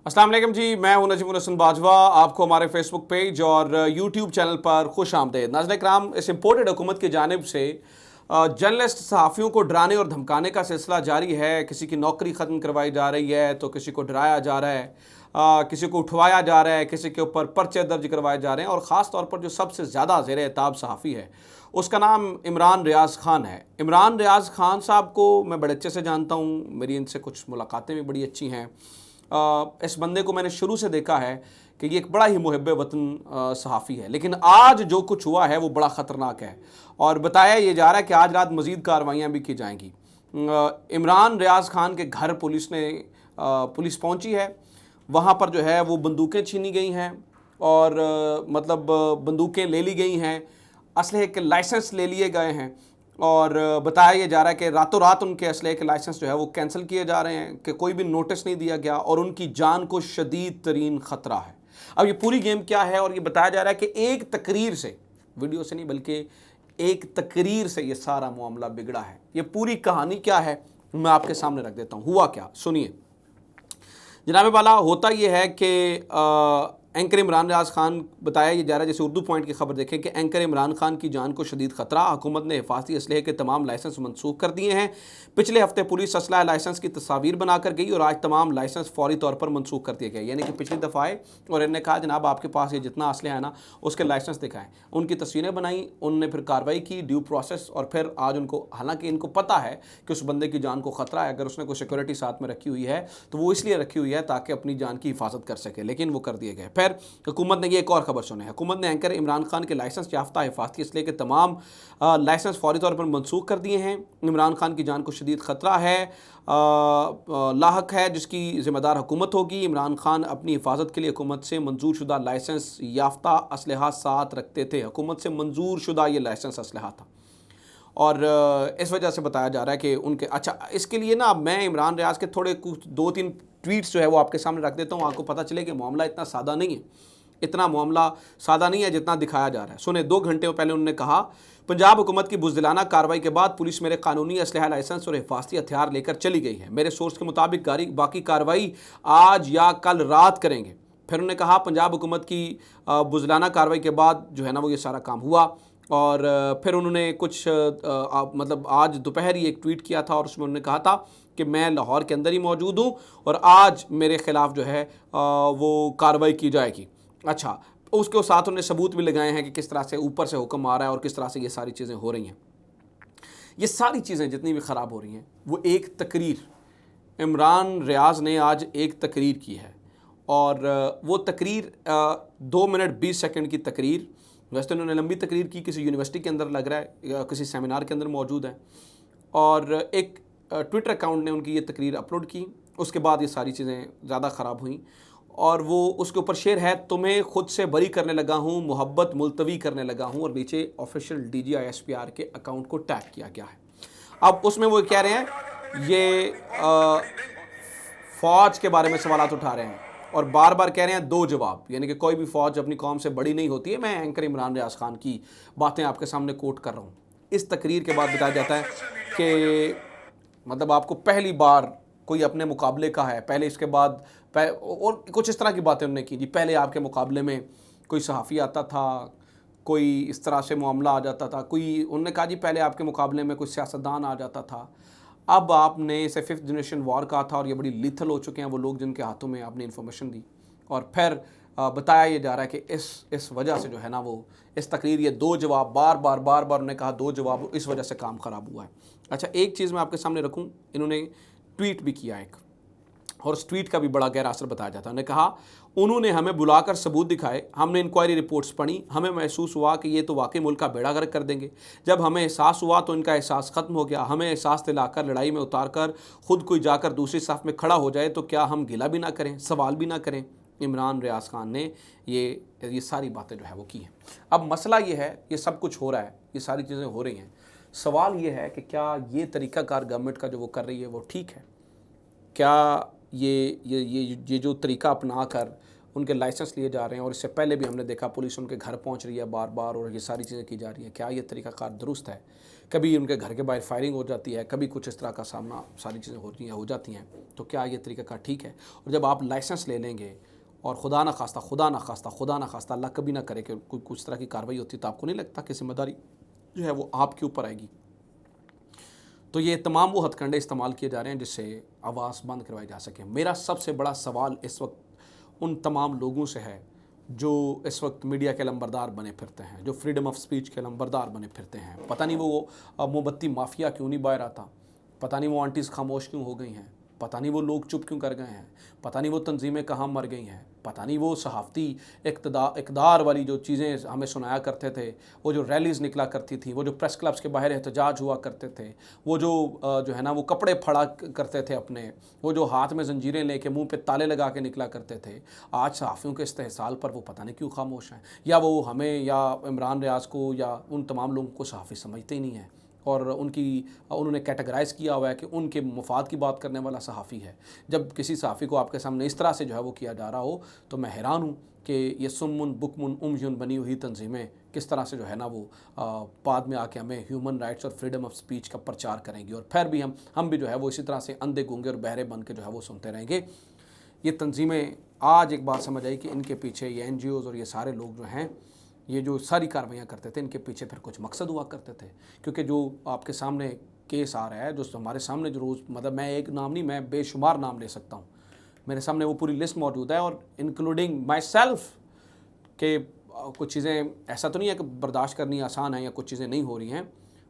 अस्सलाम वालेकुम जी, मैं हूं नजीमुल हसन बाजवा। आपको हमारे फेसबुक पेज और यूट्यूब चैनल पर खुश आमदेद। नाज़रीन कराम, इस इम्पोर्टेड हुकूमत की जानिब से जर्नलिस्ट सहाफ़ियों को डराने और धमकाने का सिलसिला जारी है। किसी की नौकरी ख़त्म करवाई जा रही है तो किसी को डराया जा रहा है, किसी को उठवाया जा रहा है, किसी के ऊपर पर्चे दर्ज करवाए जा रहे हैं। और ख़ास तौर पर जो सबसे ज़्यादा ज़ेर एताब सहाफ़ी है उसका नाम इमरान रियाज़ ख़ान है। इमरान रियाज़ ख़ान साहब को मैं बड़े अच्छे से जानता हूँ, मेरी इनसे कुछ मुलाकातें भी बड़ी अच्छी हैं। इस बंदे को मैंने शुरू से देखा है कि ये एक बड़ा ही मुहब्बे वतन सहाफ़ी है, लेकिन आज जो कुछ हुआ है वो बड़ा ख़तरनाक है और बताया ये जा रहा है कि आज रात मज़ीद कार्रवाइयाँ भी की जाएंगी। इमरान रियाज़ ख़ान के घर पुलिस पहुंची है। वहाँ पर जो है वो बंदूकें छीनी गई हैं और मतलब बंदूकें ले ली गई हैं, असलहे के लाइसेंस ले लिए गए हैं और बताया ये जा रहा है कि रातों रात उनके असलहे के लाइसेंस जो है वो कैंसिल किए जा रहे हैं, कि कोई भी नोटिस नहीं दिया गया और उनकी जान को शदीद तरीन ख़तरा है। अब ये पूरी गेम क्या है, और ये बताया जा रहा है कि एक तकरीर से, वीडियो से नहीं बल्कि एक तकरीर से ये सारा मामला बिगड़ा है। ये पूरी कहानी क्या है मैं आपके सामने रख देता हूँ। हुआ क्या, सुनिए जनाब वाला। होता यह है कि एंकर इमरान रियाज़ ख़ान, बताया ये जा रहा है, जैसे उर्दू पॉइंट की खबर देखें कि एंकर इमरान खान की जान को शदीद ख़तरा, हुकूमत ने हिफाजती असलहे के तमाम लाइसेंस मनसूख कर दिए हैं। पिछले हफ्ते पुलिस असलहा लाइसेंस की तस्वीर बनाकर गई और आज तमाम लाइसेंस फौरी तौर पर मनसूख कर दिए गए। यानी कि पिछली दफ़ा आए और इन्होंने कहा जनाब आपके पास ये जितना असलहा है ना उसके लाइसेंस दिखाएँ। उनकी तस्वीरें बनाई, उनने फिर कार्रवाई की, ड्यू प्रोसेस, और फिर आज उनको, हालांकि इनको पता है कि उस बंदे की जान को ख़तरा है, अगर उसने कोई सिक्योरिटी साथ में रखी हुई है तो वो इसलिए रखी हुई है ताकि अपनी जान की हिफाजत कर सके, लेकिन वो कर दिए गए। फिर हुकूमत ने ये एक और खबर सुने, हुकूमत ने एंकर इमरान खान के लाइसेंस याफ्ता हिफाजती असलहे के तमाम लाइसेंस फौरी तौर पर मनसूख कर दिए हैं। इमरान खान की जान को शदीद ख़तरा है, लाहक है, जिसकी ज़िम्मेदार हुकूमत होगी। इमरान खान अपनी हिफाजत के लिए हुकूमत से मंजूर शुदा लाइसेंस याफ्ता असलहा साथ रखते थे। हुकूमत से मंजूर शुदा ये लाइसेंस असलहा था और इस वजह से बताया जा रहा है कि उनके, अच्छा इसके लिए ना मैं इमरान रियाज़ के थोड़े कुछ 2-3 ट्वीट्स जो है वो आपके सामने रख देता हूँ, आपको पता चले कि मामला इतना सादा नहीं है, इतना मामला सादा नहीं है जितना दिखाया जा रहा है। सुने, 2 घंटे पहले उन्होंने कहा, पंजाब हुकूमत की बुज़दिलाना कार्रवाई के बाद पुलिस मेरे कानूनी असलहा लाइसेंस और हिफाजती हथियार लेकर चली गई है। मेरे सोर्स के मुताबिक बाकी कार्रवाई आज या कल रात करेंगे। फिर उन्होंने कहा पंजाब हुकूमत की बुज़दिलाना कार्रवाई के बाद जो है ना वो ये सारा काम हुआ। और फिर उन्होंने कुछ मतलब आज दोपहर ही एक ट्वीट किया था और उसमें उन्होंने कहा था कि मैं लाहौर के अंदर ही मौजूद हूँ और आज मेरे ख़िलाफ़ जो है वो कार्रवाई की जाएगी। अच्छा, उसके साथ उन्होंने सबूत भी लगाए हैं कि किस तरह से ऊपर से हुक्म आ रहा है और किस तरह से ये सारी चीज़ें हो रही हैं। ये सारी चीज़ें जितनी भी ख़राब हो रही हैं वो एक तकरीर, इमरान रियाज़ ने आज एक तकरीर की है और वो तकरीर 2 मिनट 20 सेकंड की तकरीर। वैसे तो उन्होंने लंबी तकरीर की, किसी यूनिवर्सिटी के अंदर लग रहा है या किसी सेमिनार के अंदर मौजूद है, और एक ट्विटर अकाउंट ने उनकी ये तकरीर अपलोड की। उसके बाद ये सारी चीज़ें ज़्यादा ख़राब हुई और वो उसके ऊपर शेर है, तुम्हें खुद से बरी करने लगा हूँ, मोहब्बत मुलतवी करने लगा हूँ, और नीचे ऑफिशियल DGISPR के अकाउंट को टैग किया गया है। अब उसमें वो कह रहे हैं ये फ़ौज के बारे में सवाल उठा रहे हैं और बार बार कह रहे हैं 2 जवाब, यानी कि कोई भी फ़ौज अपनी कौम से बड़ी नहीं होती है। मैं एंकर इमरान रियाज़ ख़ान की बातें आपके सामने कोट कर रहा हूँ। इस तकरीर के बाद बताया जाता है कि मतलब आपको पहली बार कोई अपने मुकाबले का है, पहले इसके बाद और कुछ इस तरह की बातें उन्होंने की जी, पहले आपके मुकाबले में कोई सहाफ़ी आता था, कोई इस तरह से मामला आ जाता था, कोई, उन्होंने कहा जी पहले आपके मुकाबले में कोई सियासतदान आ जाता था, अब आपने इसे 5th जनरेशन वॉर कहा था और ये बड़ी लीथल हो चुके हैं वो लोग जिनके हाथों में आपने इन्फॉर्मेशन दी। और फिर बताया ये जा रहा है कि इस वजह से जो है ना वो इस तकरीर, ये 2 जवाब बार बार उन्होंने कहा 2 जवाब, इस वजह से काम ख़राब हुआ है। अच्छा, एक चीज़ मैं आपके सामने रखूँ, इन्होंने ट्वीट भी किया एक, और उस ट्वीट का भी बड़ा गहरा असर बताया जाता है। उन्होंने कहा, उन्होंने हमें बुलाकर सबूत दिखाए, हमने इंक्वायरी रिपोर्ट्स पढ़ी, हमें महसूस हुआ कि ये तो वाकई मुल्क का बेड़ा गर्क कर देंगे। जब हमें एहसास हुआ तो इनका एहसास ख़त्म हो गया। हमें एहसास दिलाकर लड़ाई में उतार कर ख़ुद कोई जाकर दूसरी साफ में खड़ा हो जाए तो क्या हम गिला भी ना करें, सवाल भी ना करें। इमरान रियाज़ ख़ान ने ये सारी बातें जो है वो की हैं। अब मसला ये है, ये सब कुछ हो रहा है, ये सारी चीज़ें हो रही हैं, सवाल ये है कि क्या ये तरीक़ाकार गवर्नमेंट का जो वो कर रही है वो ठीक है? क्या ये जो तरीका अपना कर उनके लाइसेंस लिए जा रहे हैं, और इससे पहले भी हमने देखा पुलिस उनके घर पहुंच रही है बार बार और ये सारी चीज़ें की जा रही है, क्या ये तरीक़ाकार दुरुस्त है? कभी उनके घर के बाहर फायरिंग हो जाती है, कभी कुछ इस तरह का सामना, सारी चीज़ें हो जाती हैं। तो क्या ये तरीक़ाकार ठीक है? और जब आप लाइसेंस ले लेंगे और खुदा न खास्ता अल्लाह कभी ना करे कि कोई कुछ तरह की कार्रवाई होती, तो आपको नहीं लगता कि ज़िम्मेदारी जो है वो आपके ऊपर आएगी? तो ये तमाम वो हथकंडे इस्तेमाल किए जा रहे हैं जिससे आवाज़ बंद करवाई जा सके। मेरा सबसे बड़ा सवाल इस वक्त उन तमाम लोगों से है जो इस वक्त मीडिया के लंबरदार बने फिरते हैं, जो फ्रीडम ऑफ स्पीच के लंबरदार बने फिरते हैं। पता नहीं वो मोमबत्ती माफिया क्यों नहीं बाहर आता, पता नहीं वो आंटीज़ खामोश क्यों हो गई हैं, पता नहीं वो लोग चुप क्यों कर गए हैं, पता नहीं वो तंजीमें कहाँ मर गई हैं, पता नहीं वो सहाफ़ती इक़्तिदार वाली जो चीज़ें हमें सुनाया करते थे, वो जो रैलीज़ निकला करती थी, वो जो प्रेस क्लब्स के बाहर एहतजाज हुआ करते थे, वो जो है ना वो कपड़े फड़ा करते थे अपने, वो जो हाथ में जंजीरें लेके मुंह पे ताले लगा के निकला करते थे, आज सहाफ़ियों के इस्तेहसाल पर वो पता नहीं क्यों खामोश हैं, या वो हमें या इमरान रियाज़ को या उन तमाम लोगों को सहाफ़ी समझते ही नहीं हैं और उन्होंने कैटेगराइज़ किया हुआ है कि उनके मुफाद की बात करने वाला सहाफ़ी है। जब किसी सहाफ़ी को आपके सामने इस तरह से जो है वो किया जा रहा हो, तो मैं हैरान हूँ कि ये सुम्मुन बुकमुन उम्युन बनी हुई तंजीमें किस तरह से जो है ना वो बाद में आके हमें ह्यूमन राइट्स और फ्रीडम ऑफ स्पीच का प्रचार करेंगी, और फिर भी हम भी जो है वो इसी तरह से अंधे गूंगे और बहरे बन के जो है वो सुनते रहेंगे। ये तंजीमें, आज एक बात समझ आई कि इनके पीछे ये NGOs और ये सारे लोग जो हैं, ये जो सारी कार्रवाइयाँ करते थे, इनके पीछे फिर कुछ मकसद हुआ करते थे। क्योंकि जो आपके सामने केस आ रहा है, जो हमारे सामने जो रोज़, मतलब मैं एक नाम नहीं, मैं बेशुमार नाम ले सकता हूँ, मेरे सामने वो पूरी लिस्ट मौजूद है, और इंक्लूडिंग माई सेल्फ के कुछ चीज़ें ऐसा तो नहीं है कि बर्दाश्त करनी आसान है या कुछ चीज़ें नहीं हो रही हैं,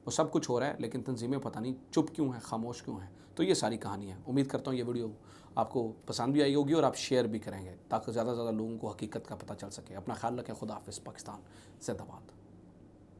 वो सब कुछ हो रहा है, लेकिन तंजीमें पता नहीं चुप क्यों हैं, खामोश क्यों हैं। तो ये सारी कहानी है। उम्मीद करता हूँ ये वीडियो आपको पसंद भी आई होगी और आप शेयर भी करेंगे ताकि ज़्यादा से ज़्यादा लोगों को हकीकत का पता चल सके। अपना ख्याल रखें। खुदा हाफ़िज़। पाकिस्तान ज़िंदाबाद।